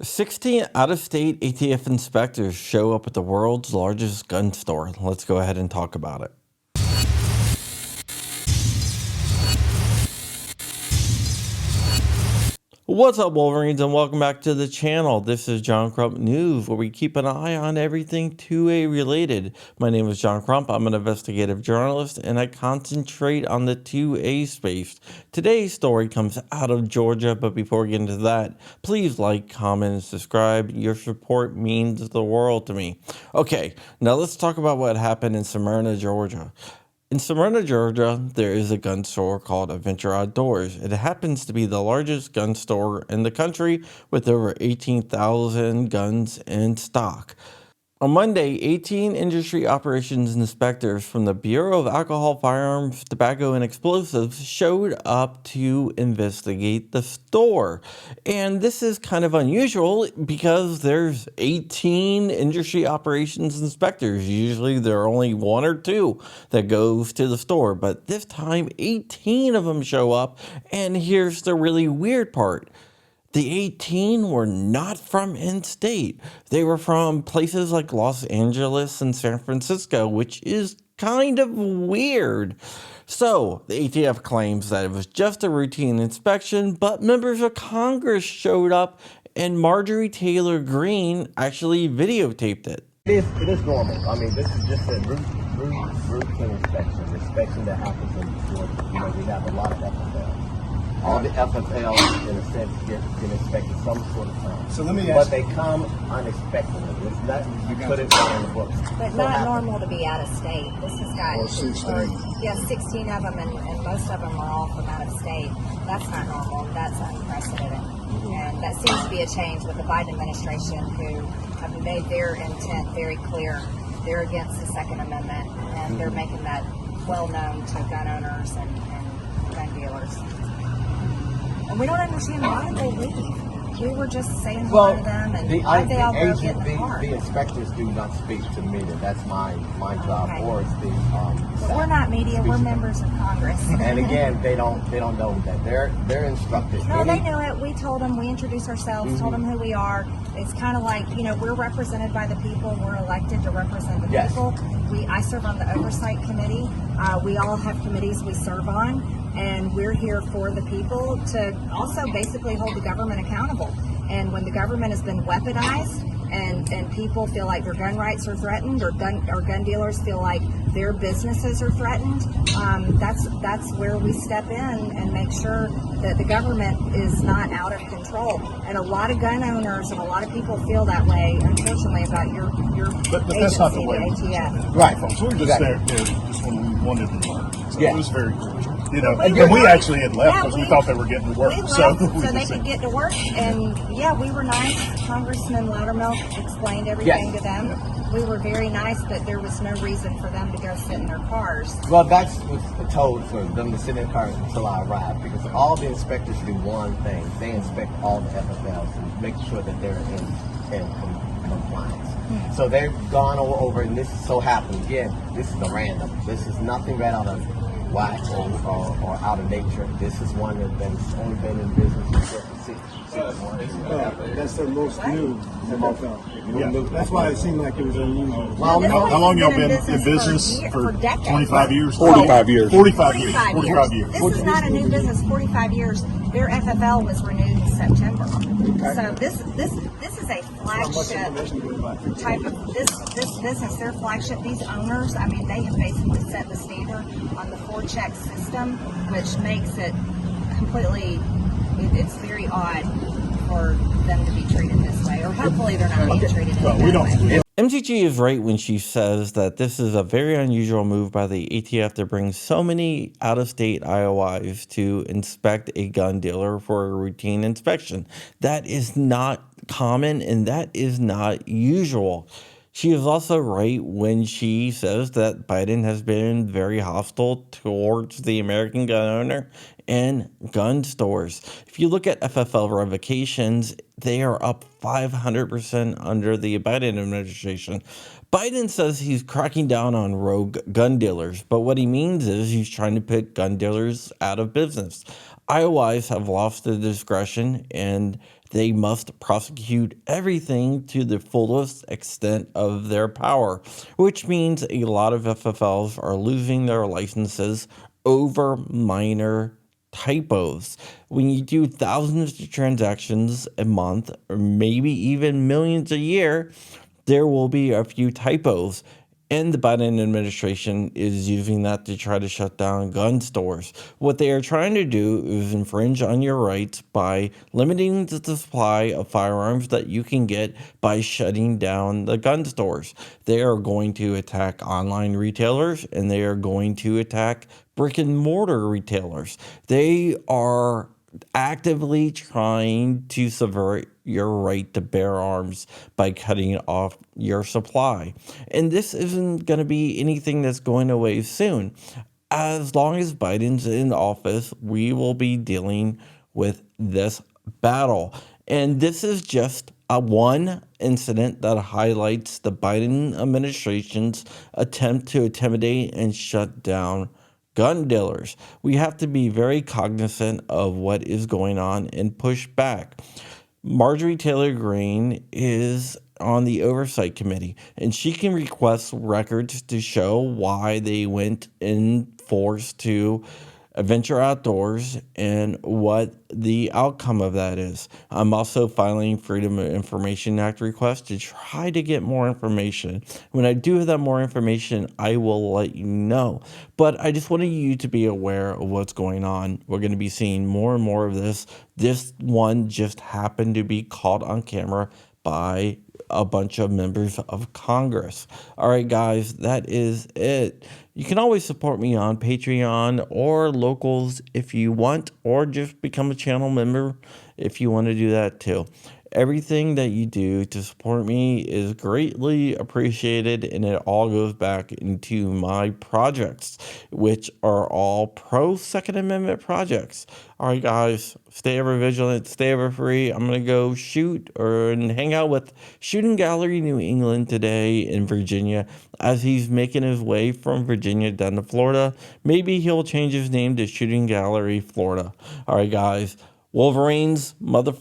16 out-of-state ATF inspectors show up at the world's largest gun store. Let's go ahead and talk about it. What's up, Wolverines, and welcome back to the channel. This is John Crump News, where we keep an eye on everything 2A related. My name is John Crump. I'm an investigative journalist, and I concentrate on the 2A space. Today's story comes out of Georgia, but before we get into that, please like, comment, and subscribe. Your support means the world to me. Okay, now let's talk about what happened in Smyrna, Georgia. In Smyrna, Georgia, there is a gun store called Adventure Outdoors. It happens to be the largest gun store in the country with over 18,000 guns in stock. On Monday, 18 industry operations inspectors from the Bureau of Alcohol, Firearms, Tobacco, and Explosives showed up to investigate the store. And this is kind of unusual because there's 18 industry operations inspectors. Usually there are only one or two that goes to the store, but this time 18 of them show up. And here's the really weird part. The 18 were not from in-state. They were from places like Los Angeles and San Francisco, which is kind of weird. So, the ATF claims that it was just a routine inspection, but members of Congress showed up and Marjorie Taylor Greene actually videotaped it. It is normal. I mean, this is just a routine inspection that happens in Georgia. We have a lot of FFL. All the FFLs, in a sense, get inspected some sort of time. So let me ask. But they come unexpectedly. It's not, you put it in the books. But not normal to be out of state. This has got 16 of them, and most of them are all from out of state. That's not normal. That's unprecedented. And that seems to be a change with the Biden administration, who have made their intent very clear. They're against the Second Amendment, and they're making that well known to gun owners and gun dealers. And we don't understand why they leave. We were just saying hello to them, and why they all go get in the car. The inspectors do not speak to the media. That's my job, okay. Or it's the but we're not media. We're members of Congress. And again, they don't know that they're instructed. No, they knew it. We told them. We introduced ourselves. Told them who we are. It's kind of like, we're represented by the people. We're elected to represent the people. I serve on the oversight committee. We all have committees we serve on. And we're here for the people to also basically hold the government accountable. And when the government has been weaponized and people feel like their gun rights are threatened, or gun dealers feel like their businesses are threatened, that's where we step in and make sure that the government is not out of control. And a lot of gun owners and a lot of people feel that way, unfortunately, about your but agency, that's not the way. the ATF. Right, folks. We were just there just when we wanted to learn. So it was very cordial. And we actually had left because we thought they were getting to work. So they could get to work. And we were nice. Congressman Loudermilk explained everything to them. We were very nice, but there was no reason for them to go sit in their cars. Well, that's what's told for them to sit in cars until I arrive, because all the inspectors do one thing. They inspect all the FFLs and make sure that they're in compliance. So they've gone over, and this so happens, again, this is a random. This is nothing right out of whack or out of nature. This is one that's only been in business for 6 months. That's their most new. That's why it seemed like it was unusual. Well, how long y'all been in business? For 25 years? 45 years. 45 years. 45 years. This is not a new business. 45 years. Their FFL was renewed in September. So this is a flagship type of this business. Their flagship. These owners, they have basically set the standard on the 4-check system, which makes it completely. It's very odd for them to be treated this way, or hopefully they're not being treated in that way. MTG is right when she says that this is a very unusual move by the ATF to bring so many out-of-state IOIs to inspect a gun dealer for a routine inspection. That is not common, and that is not usual. She is also right when she says that Biden has been very hostile towards the American gun owner and gun stores. If you look at FFL revocations, they are up 500% under the Biden administration. Biden says he's cracking down on rogue gun dealers, but what he means is he's trying to put gun dealers out of business. IOIs have lost their discretion, and they must prosecute everything to the fullest extent of their power, which means a lot of FFLs are losing their licenses over minor typos. When you do thousands of transactions a month, or maybe even millions a year, there will be a few typos. And the Biden administration is using that to try to shut down gun stores. What they are trying to do is infringe on your rights by limiting the supply of firearms that you can get by shutting down the gun stores. They are going to attack online retailers, and they are going to attack brick and mortar retailers. They are actively trying to subvert your right to bear arms by cutting off your supply. And this isn't going to be anything that's going away soon. As long as Biden's in office, we will be dealing with this battle. And this is just a one incident that highlights the Biden administration's attempt to intimidate and shut down gun dealers. We have to be very cognizant of what is going on and push back. Marjorie Taylor Greene is on the oversight committee, and she can request records to show why they went in force to Adventure Outdoors and what the outcome of that is. I'm also filing Freedom of Information Act requests to try to get more information. When I do have that more information, I will let you know. But I just wanted you to be aware of what's going on. We're going to be seeing more and more of this. This one just happened to be caught on camera by a bunch of members of Congress. All right, guys, that is it. You can always support me on Patreon or Locals if you want, or just become a channel member if you want to do that too. Everything that you do to support me is greatly appreciated, and it all goes back into my projects, which are all pro-Second Amendment projects. All right, guys, stay ever vigilant, stay ever free. I'm going to go shoot and hang out with Shooting Gallery New England today in Virginia as he's making his way from Virginia down to Florida. Maybe he'll change his name to Shooting Gallery Florida. All right, guys, Wolverines, mother...